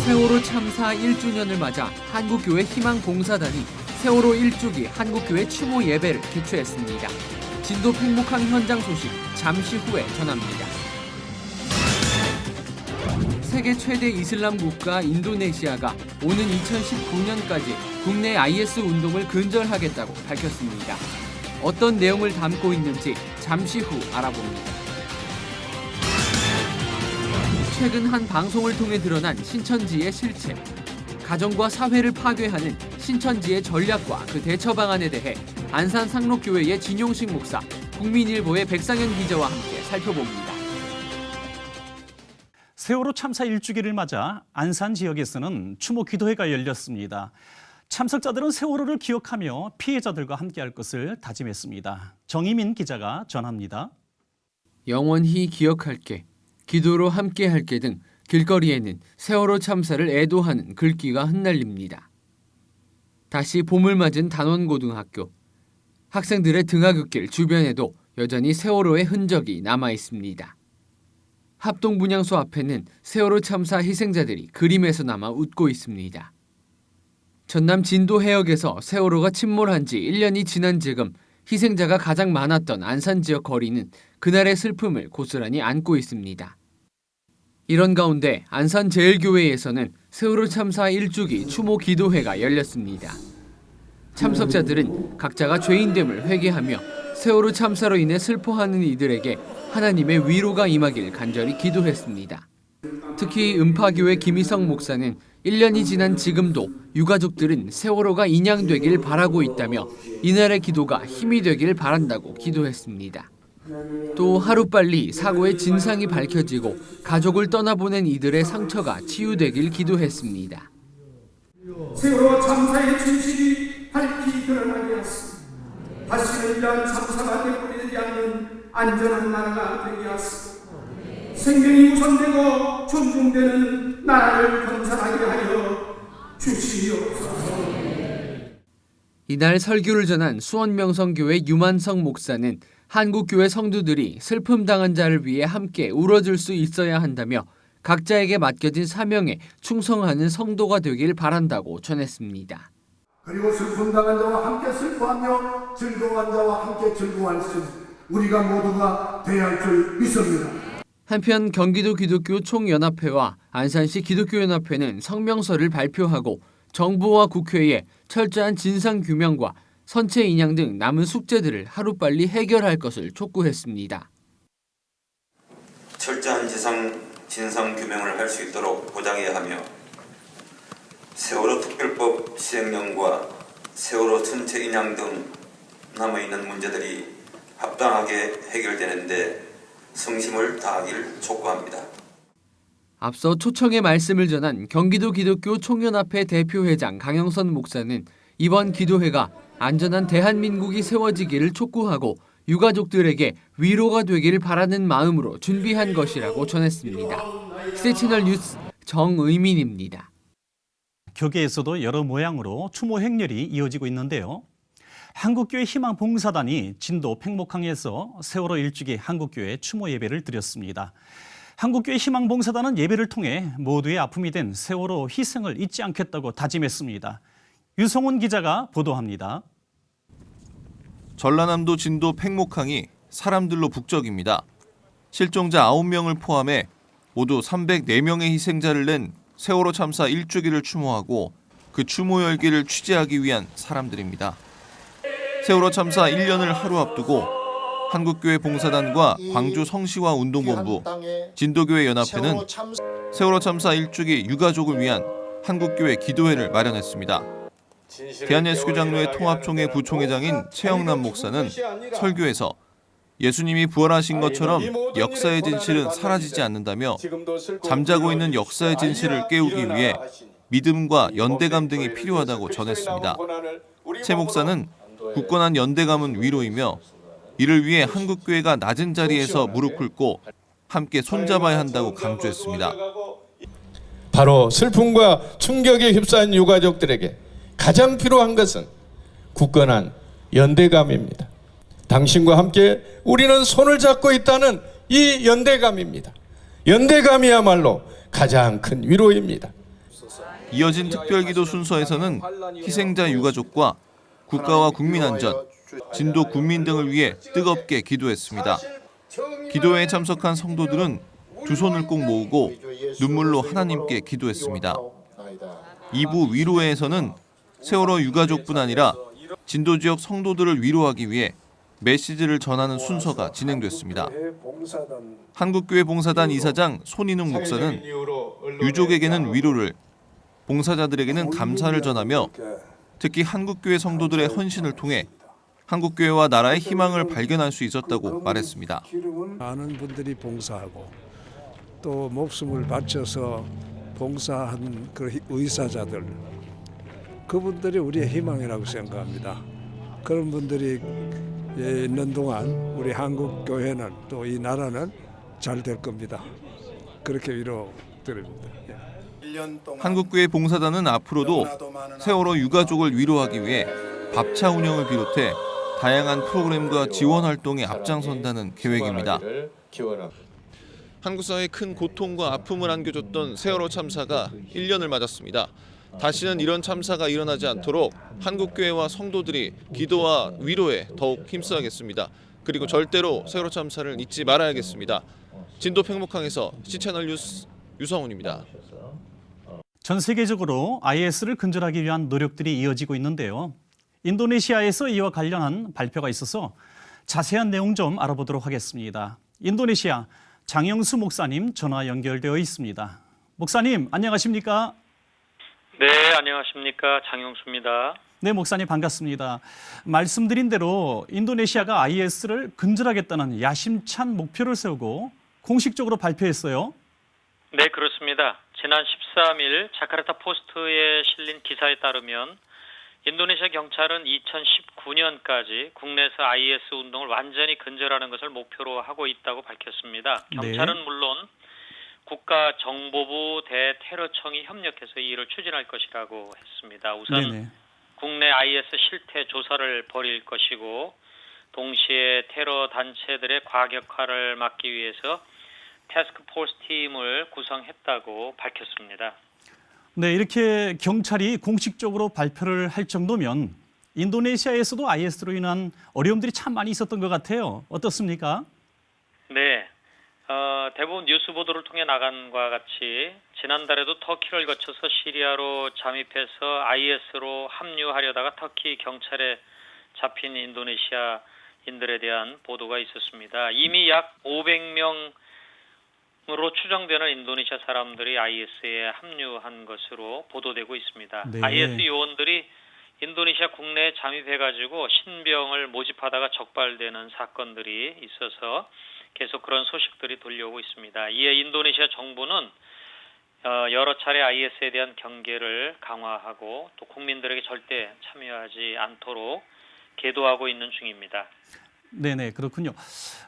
세월호 참사 1주년을 맞아 한국교회 희망봉사단이 세월호 1주기 한국교회 추모 예배를 개최했습니다. 진도 팽목항 현장 소식 잠시 후에 전합니다. 세계 최대 이슬람 국가 인도네시아가 오는 2019년까지 국내 IS 운동을 근절하겠다고 밝혔습니다. 어떤 내용을 담고 있는지 잠시 후 알아봅니다. 최근 한 방송을 통해 드러난 신천지의 실체, 가정과 사회를 파괴하는 신천지의 전략과 그 대처 방안에 대해 안산 상록교회의 진용식 목사, 국민일보의 백상현 기자와 함께 살펴봅니다. 세월호 참사 1주기를 맞아 안산 지역에서는 추모 기도회가 열렸습니다. 참석자들은 세월호를 기억하며 피해자들과 함께할 것을 다짐했습니다. 정희민 기자가 전합니다. 영원히 기억할게, 기도로 함께할게 등 길거리에는 세월호 참사를 애도하는 글귀가 흩날립니다. 다시 봄을 맞은 단원고등학교. 학생들의 등하굣길 주변에도 여전히 세월호의 흔적이 남아 있습니다. 합동분향소 앞에는 세월호 참사 희생자들이 그림에서 남아 웃고 있습니다. 전남 진도 해역에서 세월호가 침몰한 지 1년이 지난 지금 희생자가 가장 많았던 안산 지역 거리는 그날의 슬픔을 고스란히 안고 있습니다. 이런 가운데 안산제일교회에서는 세월호 참사 1주기 추모 기도회가 열렸습니다. 참석자들은 각자가 죄인됨을 회개하며 세월호 참사로 인해 슬퍼하는 이들에게 하나님의 위로가 임하길 간절히 기도했습니다. 특히 음파교회 김희성 목사는 1년이 지난 지금도 유가족들은 세월호가 인양되길 바라고 있다며 이날의 기도가 힘이 되길 바란다고 기도했습니다. 또 하루빨리 사고의 진상이 밝혀지고 가족을 떠나보낸 이들의 상처가 치유되길 기도했습니다. 세월호 참사의 진실이 밝히 드러나게 하시고 다시는 이러한 참사가 되어버리지 않는 안전한 나라가 되게 하시고 생명이 우선되고 존중되는 나라를 건설하게 하여 주시옵소서. 이날 설교를 전한 수원명성교회 유만성 목사는 한국교회 성도들이 슬픔당한 자를 위해 함께 울어줄 수 있어야 한다며 각자에게 맡겨진 사명에 충성하는 성도가 되길 바란다고 전했습니다. 그리고 슬픔당한 자와 함께 슬퍼하며 즐거워한 자와 함께 즐거워할 수 우리가 모두가 되어야 할 줄 믿습니다. 한편 경기도 기독교 총연합회와 안산시 기독교연합회는 성명서를 발표하고 정부와 국회에 철저한 진상규명과 선체 인양 등 남은 숙제들을 하루빨리 해결할 것을 촉구했습니다. 철저한 진상 규명을 할 수 있도록 보장해야 하며 세월호 특별법 시행령과 세월호 선체 인양 등 남아있는 문제들이 합당하게 해결되는데 성심을 다하기를 촉구합니다. 앞서 초청의 말씀을 전한 경기도 기독교 총연합회 대표회장 강영선 목사는 이번 기도회가 안전한 대한민국이 세워지기를 촉구하고 유가족들에게 위로가 되기를 바라는 마음으로 준비한 것이라고 전했습니다. 시채널 뉴스 정의민입니다. 교계에서도 여러 모양으로 추모 행렬이 이어지고 있는데요. 한국교회 희망봉사단이 진도 팽목항에서 세월호 1주기 한국교회 추모 예배를 드렸습니다. 한국교회 희망봉사단은 예배를 통해 모두의 아픔이 된 세월호 희생을 잊지 않겠다고 다짐했습니다. 유성훈 기자가 보도합니다. 전라남도 진도 팽목항이 사람들로 북적입니다. 실종자 9명을 포함해 모두 304명의 희생자를 낸 세월호 참사 1주기를 추모하고 그 추모 열기를 취재하기 위한 사람들입니다. 세월호 참사 1년을 하루 앞두고 한국교회 봉사단과 광주 성시화 운동본부, 진도교회 연합회는 세월호 참사 1주기 유가족을 위한 한국교회 기도회를 마련했습니다. 대한예수교장로회 통합총회 부총회장인 최영남 목사는 설교에서 예수님이 부활하신 것처럼 역사의 진실은 사라지지 않는다며 잠자고 있는 역사의 진실을 깨우기 위해 믿음과 연대감 등이 필요하다고 전했습니다. 최 목사는 굳건한 연대감은 위로이며 이를 위해 한국교회가 낮은 자리에서 무릎 꿇고 함께 손잡아야 한다고 강조했습니다. 바로 슬픔과 충격에 휩싸인 유가족들에게 가장 필요한 것은 굳건한 연대감입니다. 당신과 함께 우리는 손을 잡고 있다는 이 연대감입니다. 연대감이야말로 가장 큰 위로입니다. 이어진 특별기도 순서에서는 희생자 유가족과 국가와 국민 안전, 진도 군민 등을 위해 뜨겁게 기도했습니다. 기도회에 참석한 성도들은 두 손을 꼭 모으고 눈물로 하나님께 기도했습니다. 2부 위로회에서는 세월호 유가족뿐 아니라 진도 지역 성도들을 위로하기 위해 메시지를 전하는 순서가 진행됐습니다. 한국교회 봉사단 이사장 손인웅 목사는 유족에게는 위로를, 봉사자들에게는 감사를 전하며 특히 한국교회 성도들의 헌신을 통해 한국교회와 나라의 희망을 발견할 수 있었다고 말했습니다. 많은 분들이 봉사하고 또 목숨을 바쳐서 봉사한 그 의사자들, 그분들이 우리의 희망이라고 생각합니다. 그런 분들이 있는 동안 우리 한국교회는 또 이 나라는 잘 될 겁니다. 그렇게 위로드립니다. 한국교회 봉사단은 앞으로도 세월호 유가족을 위로하기 위해 밥차 운영을 비롯해 다양한 프로그램과 지원 활동에 앞장선다는 계획입니다. 한국 사회에 큰 고통과 아픔을 안겨줬던 세월호 참사가 1년을 맞았습니다. 다시는 이런 참사가 일어나지 않도록 한국교회와 성도들이 기도와 위로에 더욱 힘써야겠습니다. 그리고 절대로 세월호 참사를 잊지 말아야겠습니다. 진도 팽목항에서 C채널 뉴스 유성훈입니다. 전 세계적으로 IS를 근절하기 위한 노력들이 이어지고 있는데요. 인도네시아에서 이와 관련한 발표가 있어서 자세한 내용 좀 알아보도록 하겠습니다. 인도네시아 장영수 목사님 전화 연결되어 있습니다. 목사님 안녕하십니까? 네, 안녕하십니까. 장영수입니다. 네, 목사님 반갑습니다. 말씀드린 대로 인도네시아가 IS를 근절하겠다는 야심찬 목표를 세우고 공식적으로 발표했어요. 네, 그렇습니다. 지난 13일 자카르타 포스트에 실린 기사에 따르면 인도네시아 경찰은 2019년까지 국내에서 IS 운동을 완전히 근절하는 것을 목표로 하고 있다고 밝혔습니다. 경찰은 네. 물론 국가정보부 대테러청이 협력해서 이 일을 추진할 것이라고 했습니다. 우선 네네. 국내 IS 실태 조사를 벌일 것이고 동시에 테러 단체들의 과격화를 막기 위해서 태스크포스 팀을 구성했다고 밝혔습니다. 네, 이렇게 경찰이 공식적으로 발표를 할 정도면 인도네시아에서도 IS로 인한 어려움들이 참 많이 있었던 것 같아요. 어떻습니까? 네, 대부분 뉴스 보도를 통해 나간 것과 같이 지난달에도 터키를 거쳐서 시리아로 잠입해서 IS로 합류하려다가 터키 경찰에 잡힌 인도네시아인들에 대한 보도가 있었습니다. 이미 약 500명 으로 추정되는 인도네시아 사람들이 IS에 합류한 것으로 보도되고 있습니다. 네. IS 요원들이 인도네시아 국내에 잠입해가지고 신병을 모집하다가 적발되는 사건들이 있어서 계속 그런 소식들이 들려오고 있습니다. 이에 인도네시아 정부는 여러 차례 IS에 대한 경계를 강화하고 또 국민들에게 절대 참여하지 않도록 계도하고 있는 중입니다. 네네, 그렇군요.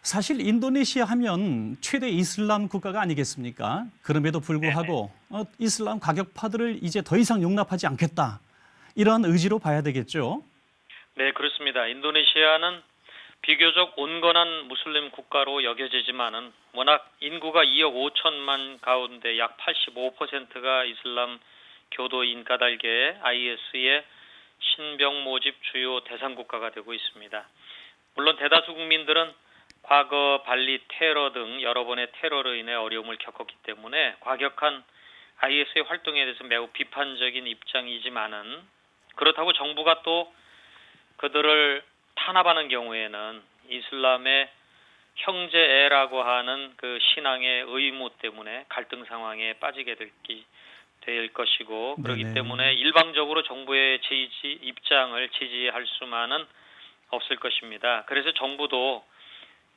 사실 인도네시아 하면 최대 이슬람 국가가 아니겠습니까? 그럼에도 불구하고 이슬람 과격파들을 이제 더 이상 용납하지 않겠다. 이러한 의지로 봐야 되겠죠? 네, 그렇습니다. 인도네시아는 비교적 온건한 무슬림 국가로 여겨지지만은 워낙 인구가 2억 5천만 가운데 약 85%가 이슬람 교도인 까닭에 IS의 신병 모집 주요 대상 국가가 되고 있습니다. 물론 대다수 국민들은 과거 발리 테러 등 여러 번의 테러로 인해 어려움을 겪었기 때문에 과격한 IS의 활동에 대해서 매우 비판적인 입장이지만은 그렇다고 정부가 또 그들을 탄압하는 경우에는 이슬람의 형제애라고 하는 그 신앙의 의무 때문에 갈등 상황에 빠지게 될 것이고 그렇기 네네. 때문에 일방적으로 정부의 입장을 지지할 수만은 없을 것입니다. 그래서 정부도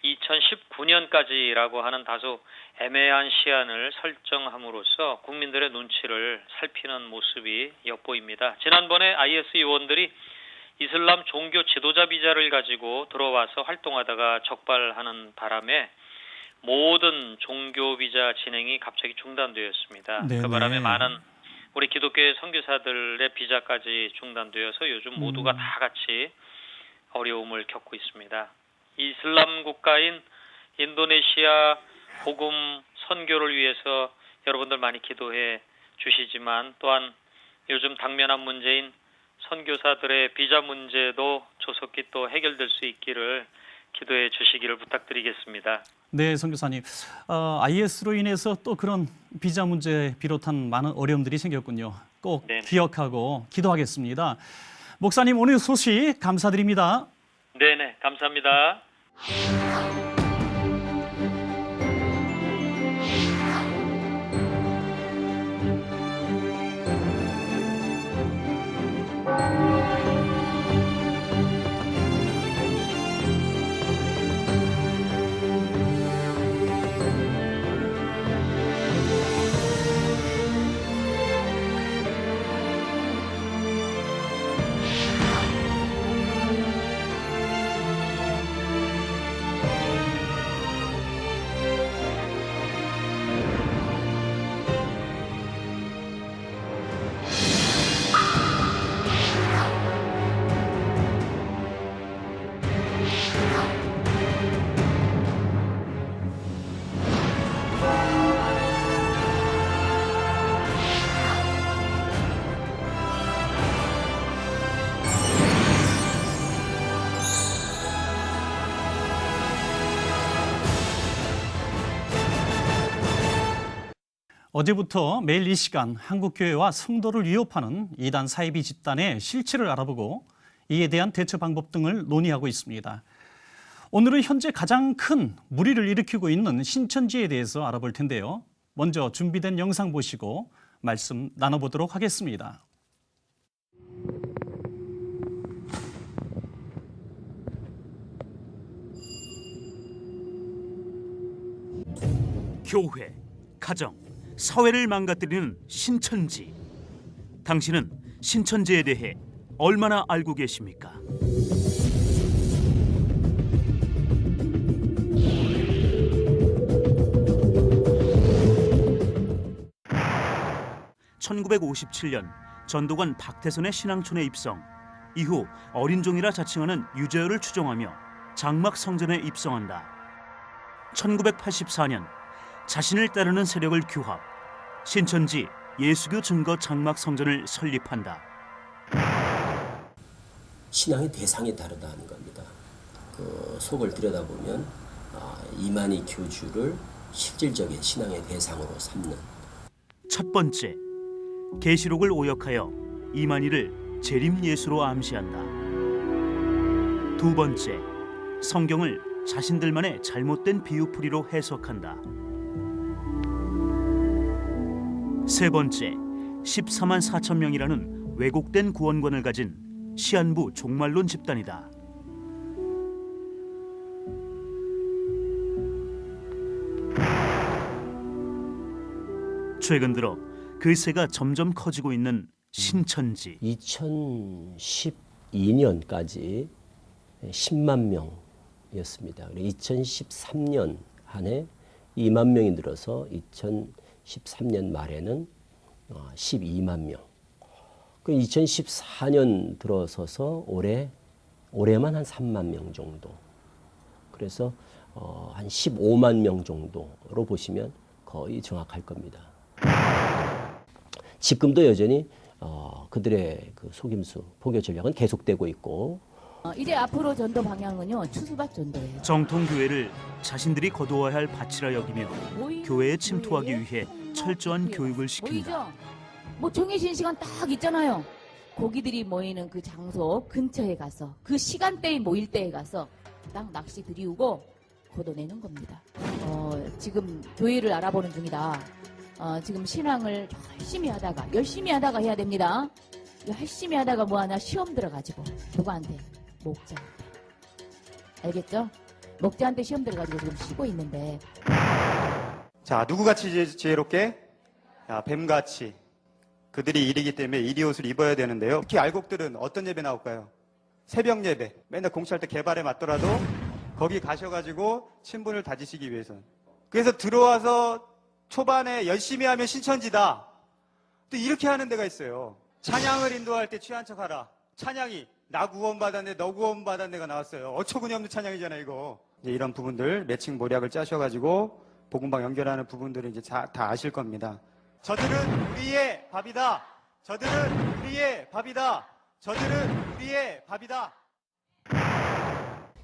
2019년까지라고 하는 다소 애매한 시한을 설정함으로써 국민들의 눈치를 살피는 모습이 엿보입니다. 지난번에 IS 요원들이 이슬람 종교 지도자 비자를 가지고 들어와서 활동하다가 적발하는 바람에 모든 종교 비자 진행이 갑자기 중단되었습니다. 네네. 그 바람에 많은 우리 기독교의 선교사들의 비자까지 중단되어서 요즘 모두가 다 같이 어려움을 겪고 있습니다. 이슬람 국가인 인도네시아 복음 선교를 위해서 여러분들 많이 기도해 주시지만 또한 요즘 당면한 문제인 선교사들의 비자 문제도 조속히 또 해결될 수 있기를 기도해 주시기를 부탁드리겠습니다. 네, 선교사님. IS로 인해서 또 그런 비자 문제 비롯한 많은 어려움들이 생겼군요. 꼭 네네. 기억하고 기도하겠습니다. 목사님, 오늘 소식 감사드립니다. 네네, 감사합니다. 어제부터 매일 이 시간 한국교회와 성도를 위협하는 이단 사이비 집단의 실체를 알아보고 이에 대한 대처 방법 등을 논의하고 있습니다. 오늘은 현재 가장 큰 무리를 일으키고 있는 신천지에 대해서 알아볼 텐데요. 먼저 준비된 영상 보시고 말씀 나눠보도록 하겠습니다. 교회, 가정, 사회를 망가뜨리는 신천지. 당신은 신천지에 대해 얼마나 알고 계십니까? (1957년) 전도관 박태선의 신앙촌에 입성. 이후 어린종이라 자칭하는 유재열을 추종하며 장막 성전에 입성한다. 1984년 자신을 따르는 세력을 규합, 신천지 예수교 증거 장막 성전을 설립한다. 신앙의 대상이 다르다는 겁니다. 그 속을 들여다보면 이만희 교주를 실질적인 신앙의 대상으로 삼는. 첫 번째, 계시록을 오역하여 이만희를 재림 예수로 암시한다. 두 번째, 성경을 자신들만의 잘못된 비유풀이로 해석한다. 세 번째, 14만 4천 명이라는 왜곡된 구원관을 가진 시한부 종말론 집단이다. 최근 들어 글세가 점점 커지고 있는 신천지. 2012년까지 10만 명이었습니다. 2013년 한 해 2만 명이 늘어서 2013년 말에는 12만 명. 2014년 들어서서 올해만 한 3만 명 정도. 그래서 한 15만 명 정도로 보시면 거의 정확할 겁니다. 지금도 여전히 그들의 그 속임수, 포교 전략은 계속되고 있고. 이제 앞으로 전도 방향은요, 추수밭 전도예요. 정통 교회를 자신들이 거두어야 할 밭이라 여기며 교회에 침투하기 위해 철저한 교육을 시킨다. 보이죠? 뭐 정해진 시간 딱 있잖아요. 고기들이 모이는 그 장소 근처에 가서 그 시간대에 모일 때에 가서 딱 낚시 들이우고 걷어내는 겁니다. 지금 교회를 알아보는 중이다. 지금 신앙을 열심히 하다가 해야 됩니다. 열심히 하다가 뭐하냐, 시험 들어가지고 누구한테? 목자한테. 알겠죠? 목자한테 시험 들어가지고 지금 쉬고 있는데. 자, 누구같이 지혜롭게? 뱀같이. 그들이 일이기 때문에 이리 옷을 입어야 되는데요. 특히 알곡들은 어떤 예배 나올까요? 새벽 예배. 맨날 공치할 때 개발에 맞더라도 거기 가셔가지고 친분을 다지시기 위해서. 그래서 들어와서 초반에 열심히 하면 신천지다. 또 이렇게 하는 데가 있어요. 찬양을 인도할 때 취한 척 하라. 찬양이 나 구원받았네, 너 구원받았네가 나왔어요. 어처구니 없는 찬양이잖아요, 이거. 이제 이런 부분들 매칭 모략을 짜셔가지고 복음방 연결하는 부분들을 이제 다 아실 겁니다. 저들은 우리의 밥이다. 저들은 우리의 밥이다. 저들은 우리의 밥이다.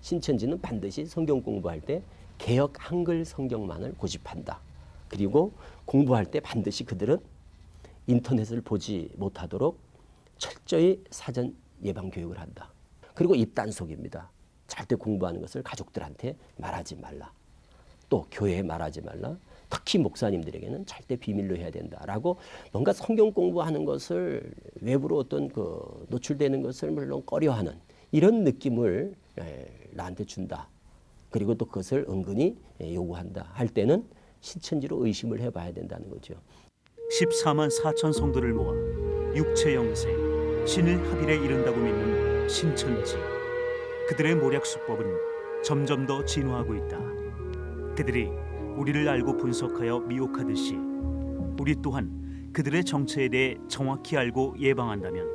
신천지는 반드시 성경 공부할 때 개역 한글 성경만을 고집한다. 그리고 공부할 때 반드시 그들은 인터넷을 보지 못하도록 철저히 사전 예방 교육을 한다. 그리고 입단속입니다. 절대 공부하는 것을 가족들한테 말하지 말라. 또 교회에 말하지 말라. 특히 목사님들에게는 절대 비밀로 해야 된다라고 뭔가 성경 공부하는 것을 외부로 어떤 그 노출되는 것을 물론 꺼려하는 이런 느낌을 나한테 준다. 그리고 또 그것을 은근히 요구한다 할 때는 신천지로 의심을 해봐야 된다는 거죠. 14만 4천 성도를 모아 육체 영생, 신을 합일에 이른다고 믿는 신천지. 그들의 모략 수법은 점점 더 진화하고 있다. 그들이 우리를 알고 분석하여 미혹하듯이 우리 또한 그들의 정체에 대해 정확히 알고 예방한다면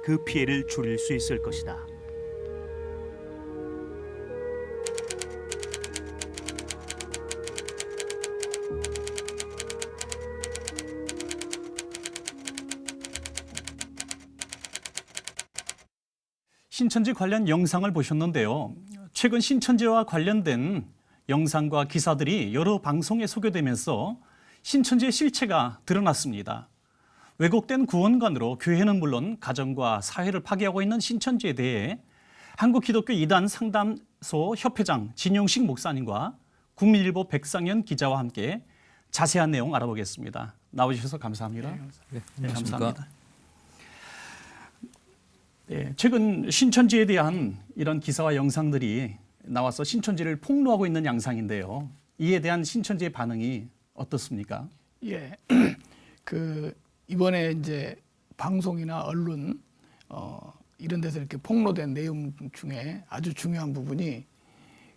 그 피해를 줄일 수 있을 것이다. 신천지 관련 영상을 보셨는데요. 최근 신천지와 관련된 영상과 기사들이 여러 방송에 소개되면서 신천지의 실체가 드러났습니다. 왜곡된 구원관으로 교회는 물론 가정과 사회를 파괴하고 있는 신천지에 대해 한국기독교 이단 상담소 협회장 진용식 목사님과 국민일보 백상현 기자와 함께 자세한 내용 알아보겠습니다. 나와주셔서 감사합니다. 네, 감사합니다. 네, 최근 신천지에 대한 이런 기사와 영상들이 나와서 신천지를 폭로하고 있는 양상인데요. 이에 대한 신천지의 반응이 어떻습니까? 예, 이번에 이제 방송이나 언론 이런 데서 이렇게 폭로된 내용 중에 아주 중요한 부분이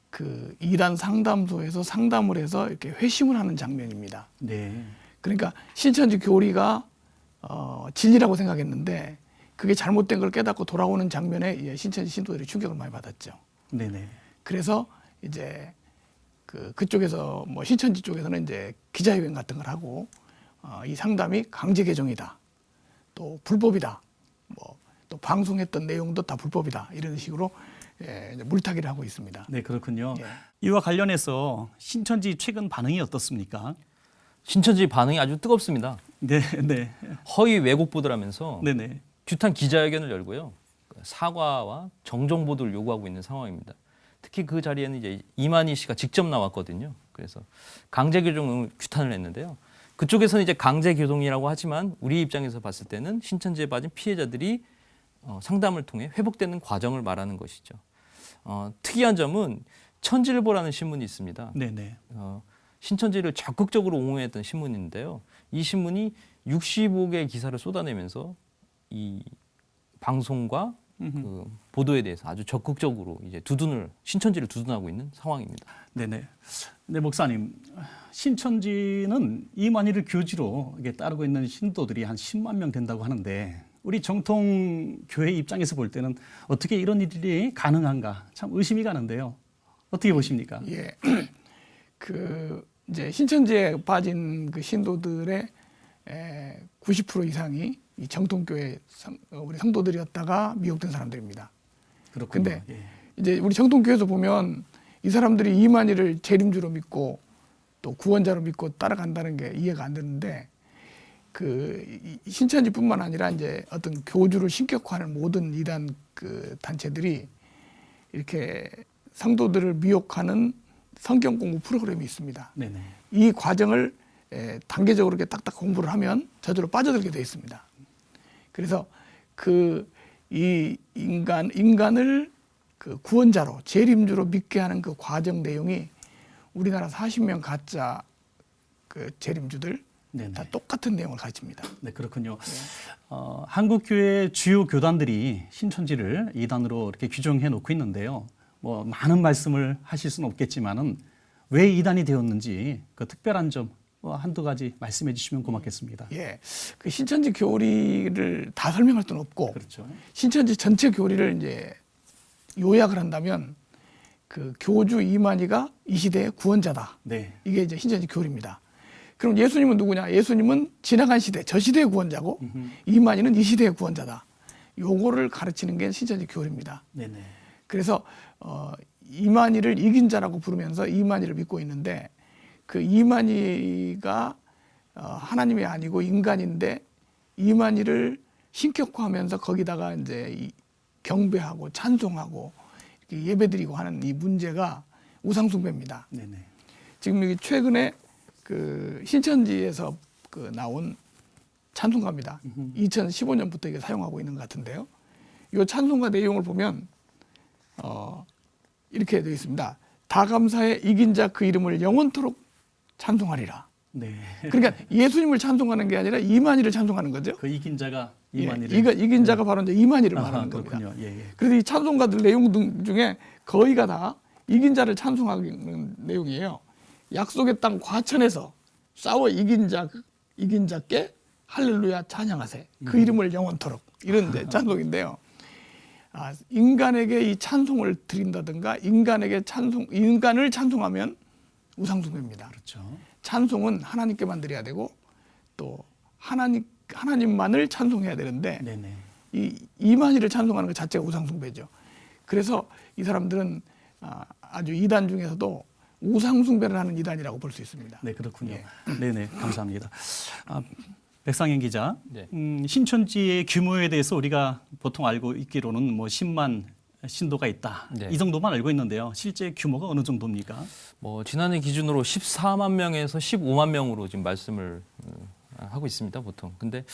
그 이단 상담소에서 상담을 해서 이렇게 회심을 하는 장면입니다. 네. 그러니까 신천지 교리가 진리라고 생각했는데 그게 잘못된 걸 깨닫고 돌아오는 장면에 신천지 신도들이 충격을 많이 받았죠. 네네. 그래서 이제 그쪽에서 뭐 신천지 쪽에서는 이제 기자회견 같은 걸 하고 이 상담이 강제 개정이다, 또 불법이다, 뭐 또 방송했던 내용도 다 불법이다 이런 식으로 물타기를 하고 있습니다. 네, 그렇군요. 예. 이와 관련해서 신천지 최근 반응이 어떻습니까? 신천지 반응이 아주 뜨겁습니다. 네, 네. 허위 왜곡 보도라면서 네네. 규탄 기자회견을 열고요. 사과와 정정 보도를 요구하고 있는 상황입니다. 특히 그 자리에는 이제 이만희 씨가 직접 나왔거든요. 그래서 강제 교동을 규탄을 했는데요. 그쪽에서는 이제 강제 교동이라고 하지만 우리 입장에서 봤을 때는 신천지에 빠진 피해자들이 상담을 통해 회복되는 과정을 말하는 것이죠. 특이한 점은 천지일보라는 신문이 있습니다. 네네. 신천지를 적극적으로 옹호했던 신문인데요. 이 신문이 65개의 기사를 쏟아내면서 이 방송과 그 보도에 대해서 아주 적극적으로 이제 신천지를 두둔하고 있는 상황입니다. 네네. 네, 목사님. 신천지는 이만희를 교지로 따르고 있는 신도들이 한 10만 명 된다고 하는데 우리 정통 교회 입장에서 볼 때는 어떻게 이런 일이 가능한가 참 의심이 가는데요. 어떻게 보십니까? 예. 이제 신천지에 빠진 그 신도들의 90% 이상이 이 정통교회 우리 성도들이었다가 미혹된 사람들입니다. 그렇군요. 근데 예. 이제 우리 정통교회에서 보면 이 사람들이 이만희를 재림주로 믿고 또 구원자로 믿고 따라간다는 게 이해가 안 되는데 신천지뿐만 아니라 이제 어떤 교주를 신격화하는 모든 이단 단체들이 이렇게 성도들을 미혹하는 성경 공부 프로그램이 있습니다. 네네. 이 과정을 단계적으로 이렇게 딱딱 공부를 하면 저절로 빠져들게 돼 있습니다. 그래서 이 인간을 구원자로 재림주로 믿게 하는 그 과정 내용이 우리나라 40명 가짜 재림주들 네네. 다 똑같은 내용을 가집니다. 네, 그렇군요. 한국교회 주요 교단들이 신천지를 이단으로 이렇게 규정해 놓고 있는데요. 뭐 많은 말씀을 하실 수는 없겠지만은 왜 이단이 되었는지 그 특별한 점 한두 가지 말씀해 주시면 고맙겠습니다. 예, 신천지 교리를 다 설명할 수는 없고, 그렇죠. 신천지 전체 교리를 이제 요약을 한다면 교주 이만희가 이 시대의 구원자다. 네. 이게 이제 신천지 교리입니다. 그럼 예수님은 누구냐? 예수님은 지나간 시대, 저 시대의 구원자고 이만희는 이 시대의 구원자다. 요거를 가르치는 게 신천지 교리입니다. 네네. 그래서 이만희를 이긴 자라고 부르면서 이만희를 믿고 있는데 그 이만희가 하나님이 아니고 인간인데 이만희를 신격화하면서 거기다가 이제 경배하고 찬송하고 예배드리고 하는 이 문제가 우상숭배입니다. 네네. 지금 여기 최근에 그 신천지에서 그 나온 찬송가입니다. 2015년부터 이게 사용하고 있는 것 같은데요. 이 찬송가 내용을 보면 이렇게 되어 있습니다. 다 감사해 이긴 자 그 이름을 영원토록 찬송하리라. 네. 그러니까 예수님을 찬송하는 게 아니라 이만희를 찬송하는 거죠. 그 이긴 자가 이만희를. 이긴 자가 바로 이제 이만희를 아하, 말하는 그렇군요. 겁니다. 예, 예. 그래서 이 찬송가들 내용 등 중에 거의가 다 이긴 자를 찬송하는 내용이에요. 약속의 땅 과천에서 싸워 이긴 자께 할렐루야 찬양하세. 그 이름을 영원토록. 이런 이제 찬송인데요. 인간에게 이 찬송을 드린다든가 인간을 찬송하면 우상숭배입니다. 그렇죠. 찬송은 하나님께만 드려야 되고 또 하나님만을 찬송해야 되는데 네네. 이 이만희를 찬송하는 것 자체가 우상숭배죠. 그래서 이 사람들은 아주 이단 중에서도 우상숭배를 하는 이단이라고 볼 수 있습니다. 네, 그렇군요. 예. 네네, 감사합니다. 백상현 기자, 네. 신천지의 규모에 대해서 우리가 보통 알고 있기로는 뭐 10만 신도가 있다. 네. 이 정도만 알고 있는데요. 실제 규모가 어느 정도입니까? 뭐 지난해 기준으로 14만 명에서 15만 명으로 지금 말씀을 하고 있습니다, 보통. 근데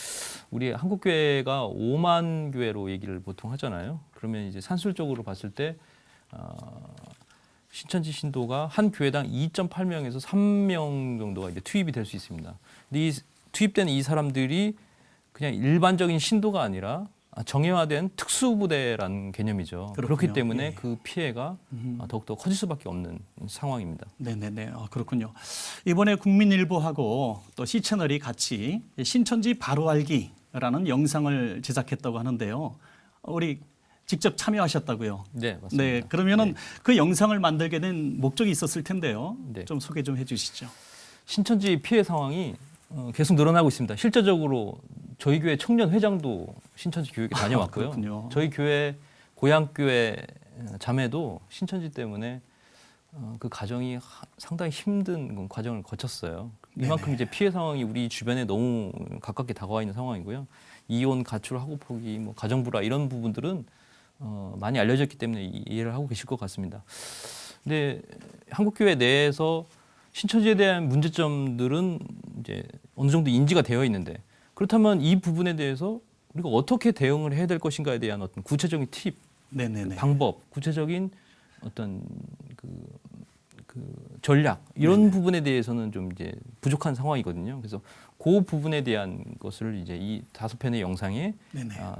우리 한국교회가 5만 교회로 얘기를 보통 하잖아요. 그러면 이제 산술적으로 봤을 때 신천지 신도가 한 교회당 2.8명에서 3명 정도가 이제 투입이 될 수 있습니다. 근데 이 투입된 이 사람들이 그냥 일반적인 신도가 아니라 정예화된 특수부대라는 개념이죠. 그렇군요. 그렇기 때문에 예. 그 피해가 더욱더 커질 수밖에 없는 상황입니다. 네네네. 그렇군요. 이번에 국민일보하고 또 C채널이 같이 신천지 바로 알기라는 영상을 제작했다고 하는데요. 우리 직접 참여하셨다고요? 네, 맞습니다. 네, 그러면은 네. 그 영상을 만들게 된 목적이 있었을 텐데요. 네. 좀 소개 좀 해주시죠. 신천지 피해 상황이 계속 늘어나고 있습니다. 실제적으로 저희 교회 청년 회장도 신천지 교육에 다녀왔고요. 그렇군요. 저희 교회 고향교회 자매도 신천지 때문에 그 가정이 상당히 힘든 과정을 거쳤어요. 이만큼 이제 피해 상황이 우리 주변에 너무 가깝게 다가와 있는 상황이고요. 이혼, 가출, 학업 포기, 뭐 가정 불화 이런 부분들은 많이 알려졌기 때문에 이해를 하고 계실 것 같습니다. 근데 한국교회 내에서 신천지에 대한 문제점들은 이제 어느 정도 인지가 되어 있는데 그렇다면 이 부분에 대해서 우리가 어떻게 대응을 해야 될 것인가에 대한 어떤 구체적인 팁, 네네네. 방법, 구체적인 어떤 그 전략 이런 부분에 대해서는 좀 이제 부족한 상황이거든요. 그래서 그 부분에 대한 것을 이제 이 5편의 영상에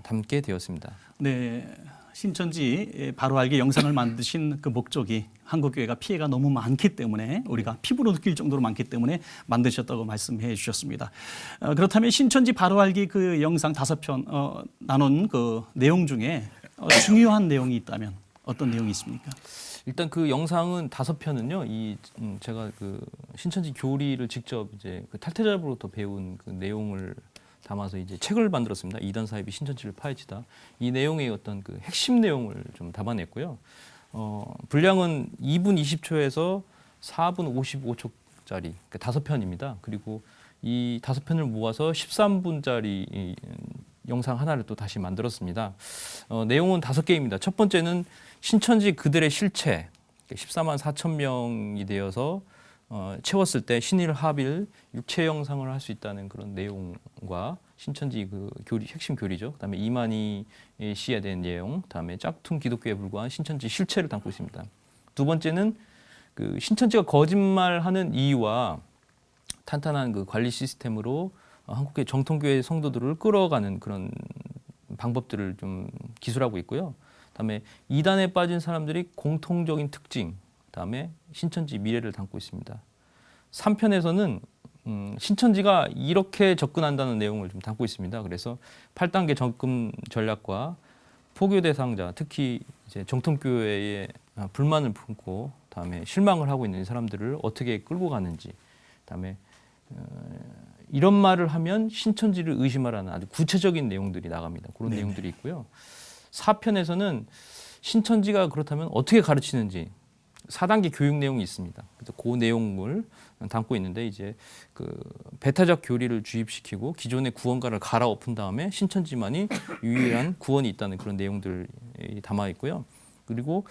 담게 되었습니다. 네. 신천지 바로 알기 영상을 만드신 그 목적이 한국교회가 피해가 너무 많기 때문에 우리가 피부로 느낄 정도로 많기 때문에 만드셨다고 말씀해 주셨습니다. 그렇다면 신천지 바로 알기 그 영상 5편 나눈 그 내용 중에 중요한 내용이 있다면 어떤 내용이 있습니까? 일단 그 영상은 5편은요. 제가 그 신천지 교리를 직접 이제 그 탈퇴자로부터 배운 그 내용을 담아서 이제 책을 만들었습니다. 이단 사입이 신천지를 파헤치다. 이 내용의 어떤 그 핵심 내용을 좀 담아냈고요. 분량은 2분 20초에서 4분 55초짜리 그러니까 5편입니다. 그리고 이 5편을 모아서 13분짜리 영상 하나를 또 다시 만들었습니다. 내용은 5개입니다. 첫 번째는 신천지 그들의 실체 14만 4천 명이 되어서 채웠을 때 신일 합일 육체 영상을 할 수 있다는 그런 내용과 신천지 그 교리 핵심 교리죠. 그다음에 이만희 씨에 대한 내용, 그다음에 짝퉁 기독교에 불과한 신천지 실체를 담고 있습니다. 두 번째는 그 신천지가 거짓말하는 이유와 탄탄한 그 관리 시스템으로 한국의 정통교회 성도들을 끌어가는 그런 방법들을 좀 기술하고 있고요. 그다음에 이단에 빠진 사람들이 공통적인 특징, 그다음에 신천지 미래를 담고 있습니다. 3편에서는 신천지가 이렇게 접근한다는 내용을 좀 담고 있습니다. 그래서 8단계 접근 전략과 포교 대상자, 특히 이제 정통교회에 불만을 품고 다음에 실망을 하고 있는 사람들을 어떻게 끌고 가는지, 그다음에 이런 말을 하면 신천지를 의심하라는 아주 구체적인 내용들이 나갑니다. 그런 네네. 내용들이 있고요. 4편에서는 신천지가 그렇다면 어떻게 가르치는지 4단계 교육 내용이 있습니다. 그래서 그 내용을 담고 있는데 이제 그 배타적 교리를 주입시키고 기존의 구원가를 갈아엎은 다음에 신천지만이 유일한 구원이 있다는 그런 내용들이 담아 있고요. 그리고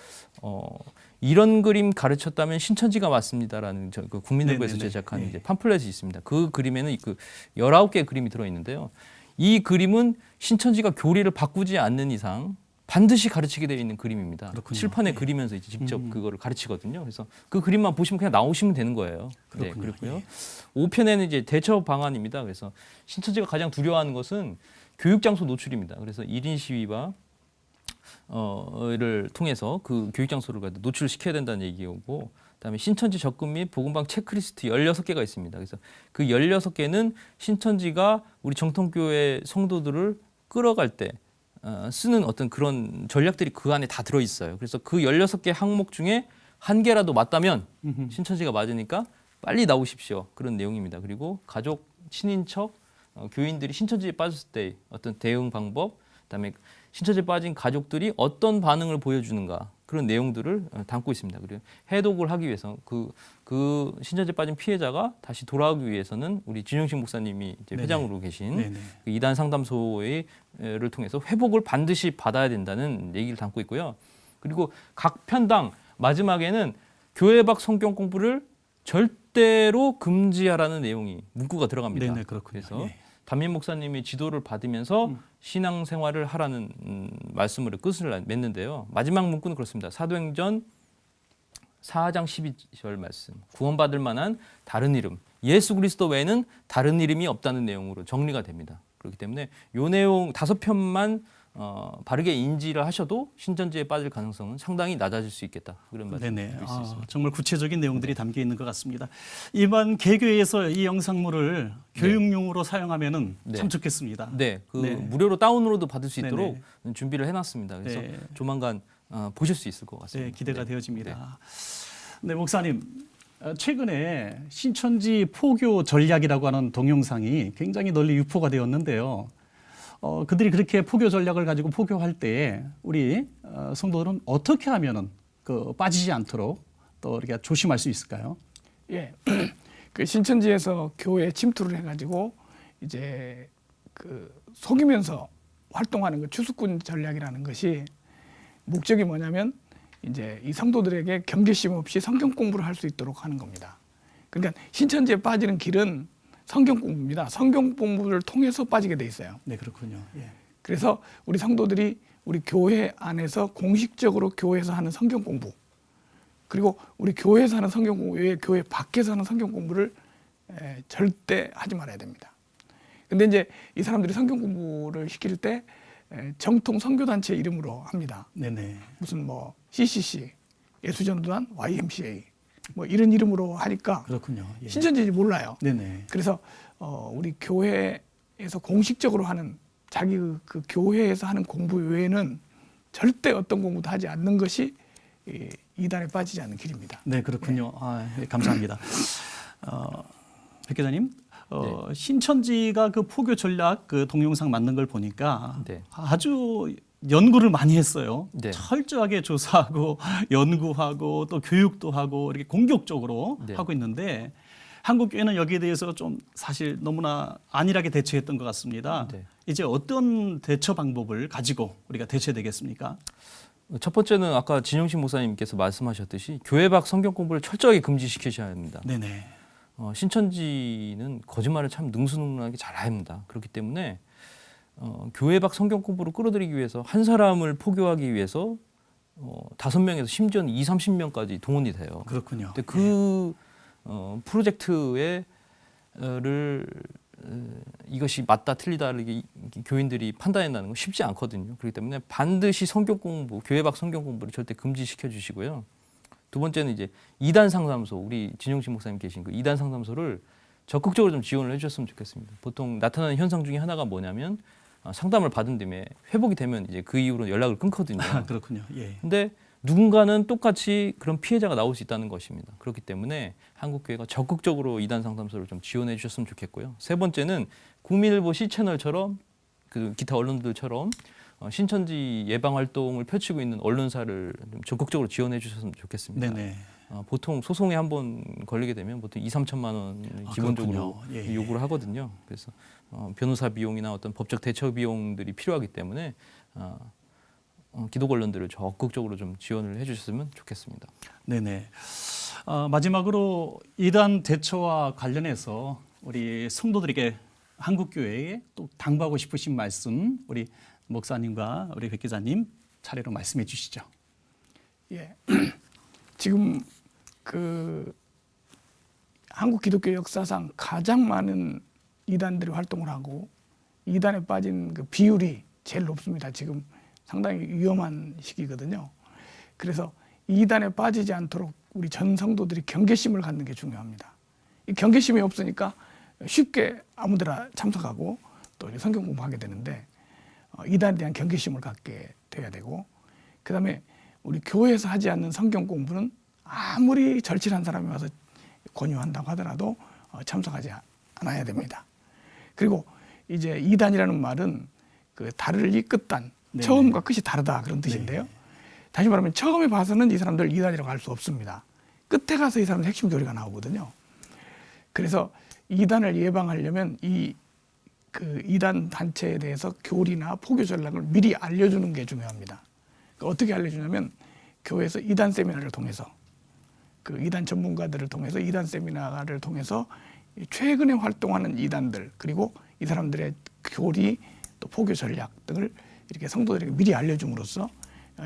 이런 그림 가르쳤다면 신천지가 맞습니다라는 그 국민정부에서 네네네. 제작한 네. 이제 팜플렛이 있습니다. 그 그림에는 그 19개의 그림이 들어 있는데요. 이 그림은 신천지가 교리를 바꾸지 않는 이상 반드시 가르치게 되어 있는 그림입니다. 그렇군요. 칠판에 네. 그리면서 이제 직접 그거를 가르치거든요. 그래서 그 그림만 보시면 그냥 나오시면 되는 거예요. 네, 그렇군요. 그렇고요. 5편에는 이제 대처 방안입니다. 그래서 신천지가 가장 두려워하는 것은 교육 장소 노출입니다. 그래서 1인 시위와 를 통해서 그 교육 장소를 노출시켜야 된다는 얘기고, 그다음에 신천지 접근 및 복음방 체크리스트 16개가 있습니다. 그래서 그 16개는 신천지가 우리 정통교회 성도들을 끌어갈 때 쓰는 어떤 그런 전략들이 그 안에 다 들어 있어요. 그래서 그 16개 항목 중에 한 개라도 맞다면 신천지가 맞으니까 빨리 나오십시오. 그런 내용입니다. 그리고 가족, 친인척, 교인들이 신천지에 빠졌을 때 어떤 대응 방법, 그다음에 신천지에 빠진 가족들이 어떤 반응을 보여주는가, 그런 내용들을 담고 있습니다. 그리고 해독을 하기 위해서 그 신천지에 빠진 피해자가 다시 돌아오기 위해서는 우리 진영식 목사님이 이제 회장으로 계신 그 이단 상담소를 통해서 회복을 반드시 받아야 된다는 얘기를 담고 있고요. 그리고 각 편당 마지막에는 교회 밖 성경 공부를 절대로 금지하라는 내용이 문구가 들어갑니다. 네네, 그렇군요. 그래서 예. 담임 목사님이 지도를 받으면서 신앙생활을 하라는 말씀으로 끝을 맺는데요. 마지막 문구는 그렇습니다. 사도행전 4장 12절 말씀. 구원받을 만한 다른 이름, 예수 그리스도 외에는 다른 이름이 없다는 내용으로 정리가 됩니다. 그렇기 때문에 이 내용 5편만 바르게 인지를 하셔도 신천지에 빠질 가능성은 상당히 낮아질 수 있겠다. 그런 말씀 드릴 수 있습니다. 정말 구체적인 내용들이 담겨 있는 것 같습니다. 이번 개교에서 이 영상물을 교육용으로 사용하면은 참 좋겠습니다. 네, 그 네. 무료로 다운로드 받을 수 있도록 네네. 준비를 해놨습니다. 그래서 네. 조만간 보실 수 있을 것 같습니다. 네, 기대가 되어집니다. 네, 목사님. 최근에 신천지 포교 전략이라고 하는 동영상이 굉장히 널리 유포가 되었는데요. 그들이 그렇게 포교 전략을 가지고 포교할 때 우리 성도들은 어떻게 하면은 빠지지 않도록 또 우리가 조심할 수 있을까요? 예, 그 신천지에서 교회에 침투를 해가지고 이제 그 속이면서 활동하는 그 추수꾼 전략이라는 것이 목적이 뭐냐면 이제 이 성도들에게 경계심 없이 성경 공부를 할 수 있도록 하는 겁니다. 그러니까 신천지에 빠지는 길은 성경 공부입니다. 성경 공부를 통해서 빠지게 돼 있어요. 네, 그렇군요. 예. 그래서 우리 성도들이 우리 교회 안에서 공식적으로 교회에서 하는 성경 공부, 그리고 우리 교회에서 하는 성경 공부 외에 교회 밖에서 하는 성경 공부를 절대 하지 말아야 됩니다. 근데 이제 이 사람들이 성경 공부를 시킬 때 정통 선교단체 이름으로 합니다. 네네. 무슨 뭐 CCC, 예수전도단, YMCA 뭐 이런 이름으로 하니까 그렇군요. 예. 신천지인지 몰라요. 네네. 그래서 우리 교회에서 공식적으로 하는 자기 그 교회에서 하는 공부 외에는 절대 어떤 공부도 하지 않는 것이 이단에 빠지지 않는 길입니다. 네, 그렇군요. 예, 감사합니다. 백 기자님, 신천지가 그 포교 전략 그 동영상 만든 걸 보니까 아주 연구를 많이 했어요. 철저하게 조사하고 연구하고 또 교육도 하고 이렇게 공격적으로 하고 있는데 한국교회는 여기에 대해서 좀 사실 너무나 안일하게 대처했던 것 같습니다. 이제 어떤 대처 방법을 가지고 우리가 대처되겠습니까? 첫 번째는 아까 진영식 목사님께서 말씀하셨듯이 교회 밖 성경 공부를 철저하게 금지시키셔야 합니다. 네네. 신천지는 거짓말을 참 능수능란하게 잘 합니다. 그렇기 때문에 교회 밖 성경 공부를 끌어들이기 위해서 한 사람을 포교하기 위해서 5명에서 심지어는 20-30명까지 동원이 돼요. 그렇군요. 근데 그 프로젝트를 이것이 맞다 틀리다 이렇게 교인들이 판단한다는 건 쉽지 않거든요. 그렇기 때문에 반드시 성경 공부, 교회 밖 성경 공부를 절대 금지시켜 주시고요. 두 번째는 이제 이단 상담소, 우리 진영식 목사님 계신 그 이단 상담소를 적극적으로 좀 지원을 해주셨으면 좋겠습니다. 보통 나타나는 현상 중에 하나가 뭐냐면 상담을 받은 뒤에 회복이 되면 이제 그 이후로 연락을 끊거든요. 그렇군요. 예. 근데 누군가는 똑같이 그런 피해자가 나올 수 있다는 것입니다. 그렇기 때문에 한국교회가 적극적으로 이단 상담소를 좀 지원해 주셨으면 좋겠고요. 세 번째는 국민일보 C채널처럼 그 기타 언론들처럼 신천지 예방 활동을 펼치고 있는 언론사를 좀 적극적으로 지원해 주셨으면 좋겠습니다. 네네. 보통 소송에 한번 걸리게 되면 보통 2~3천만 원 기본적으로 예. 요구를 하거든요. 그래서 변호사 비용이나 어떤 법적 대처 비용들이 필요하기 때문에 기독 언론들을 적극적으로 좀 지원을 해주셨으면 좋겠습니다. 네네. 마지막으로 이단 대처와 관련해서 우리 성도들에게 한국교회에 또 당부하고 싶으신 말씀 우리 목사님과 우리 백 기자님 차례로 말씀해 주시죠. 예, 지금 그 한국 기독교 역사상 가장 많은 이단들이 활동을 하고 이단에 빠진 그 비율이 제일 높습니다. 지금 상당히 위험한 시기거든요. 그래서 이단에 빠지지 않도록 우리 전 성도들이 경계심을 갖는 게 중요합니다. 이 경계심이 없으니까 쉽게 아무데나 참석하고 또 성경 공부하게 되는데 이단에 대한 경계심을 갖게 돼야 되고, 그다음에 우리 교회에서 하지 않는 성경 공부는 아무리 절실한 사람이 와서 권유한다고 하더라도 참석하지 않아야 됩니다. 그리고 이제 이단이라는 말은 그 달을 이끌단 처음과 끝이 다르다 그런 뜻인데요. 다시 말하면 처음에 봐서는 이 사람들 이단이라고 할 수 없습니다. 끝에 가서 이 사람들 핵심 교리가 나오거든요. 그래서 이단을 예방하려면 그 이단 단체에 대해서 교리나 포교 전략을 미리 알려주는 게 중요합니다. 그러니까 어떻게 알려주냐면 교회에서 이단 세미나를 통해서 그 이단 전문가들을 통해서 이단 세미나를 통해서 최근에 활동하는 이단들 그리고 이 사람들의 교리 또 포교 전략 등을 이렇게 성도들에게 미리 알려줌으로써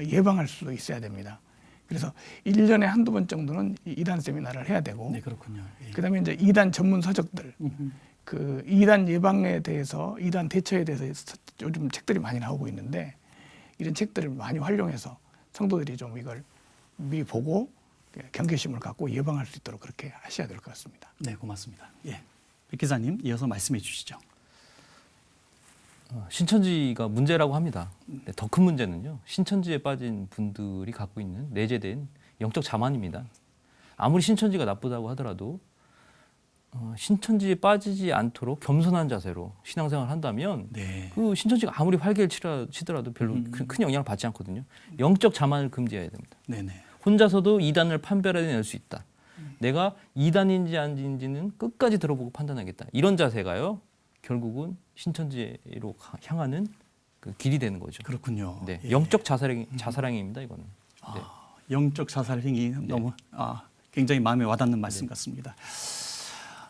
예방할 수 있어야 됩니다. 그래서 1년에 한두 번 정도는 이단 세미나를 해야 되고, 네, 그렇군요. 예. 그다음에 이제 이단 전문 서적들, 그 이단 예방에 대해서, 이단 대처에 대해서 요즘 책들이 많이 나오고 있는데 이런 책들을 많이 활용해서 성도들이 좀 이걸 미리 보고 경계심을 갖고 예방할 수 있도록 그렇게 하셔야 될 것 같습니다. 네, 고맙습니다. 예, 백 기자님 이어서 말씀해 주시죠. 신천지가 문제라고 합니다. 더 큰 문제는요, 신천지에 빠진 분들이 갖고 있는 내재된 영적 자만입니다. 아무리 신천지가 나쁘다고 하더라도 신천지에 빠지지 않도록 겸손한 자세로 신앙생활을 한다면 그 신천지가 아무리 활개를 치더라도 별로 큰 영향을 받지 않거든요. 영적 자만을 금지해야 됩니다. 네네. 혼자서도 이단을 판별해낼 수 있다. 내가 이단인지 아닌지는 끝까지 들어보고 판단하겠다. 이런 자세가요, 결국은 신천지로 향하는 그 길이 되는 거죠. 그렇군요. 네, 예. 영적 자살행위입니다, 이거는. 네. 영적 자살행위 너무 굉장히 마음에 와닿는 말씀 같습니다.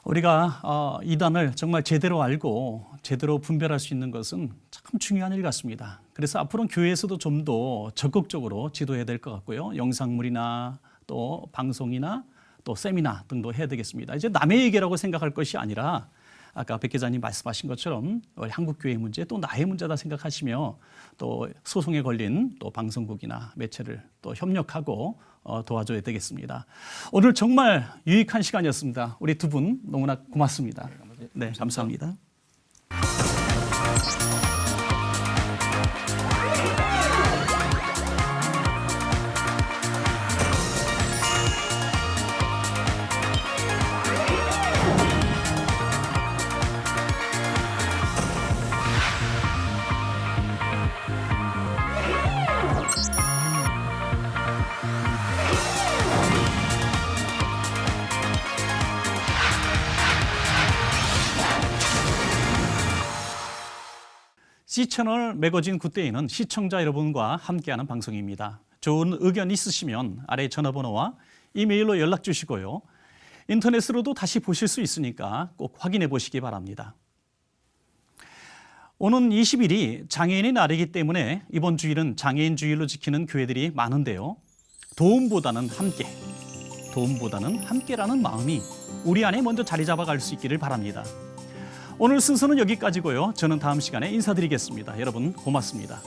우리가 이단을 정말 제대로 알고 제대로 분별할 수 있는 것은 참 중요한 일 같습니다. 그래서 앞으로는 교회에서도 좀 더 적극적으로 지도해야 될 것 같고요. 영상물이나 또 방송이나 또 세미나 등도 해야 되겠습니다. 이제 남의 얘기라고 생각할 것이 아니라 아까 백 기자님 말씀하신 것처럼 한국교회의 문제 또 나의 문제다 생각하시며 또 소송에 걸린 또 방송국이나 매체를 또 협력하고 도와줘야 되겠습니다. 오늘 정말 유익한 시간이었습니다. 우리 두 분 너무나 고맙습니다. 네, 감사합니다. C채널 매거진 굿데이는 시청자 여러분과 함께하는 방송입니다. 좋은 의견 있으시면 아래 전화번호와 이메일로 연락 주시고요. 인터넷으로도 다시 보실 수 있으니까 꼭 확인해 보시기 바랍니다. 오는 20일이 장애인의 날이기 때문에 이번 주일은 장애인 주일로 지키는 교회들이 많은데요. 도움보다는 함께라는 마음이 우리 안에 먼저 자리 잡아갈 수 있기를 바랍니다. 오늘 순서는 여기까지고요. 저는 다음 시간에 인사드리겠습니다. 여러분 고맙습니다.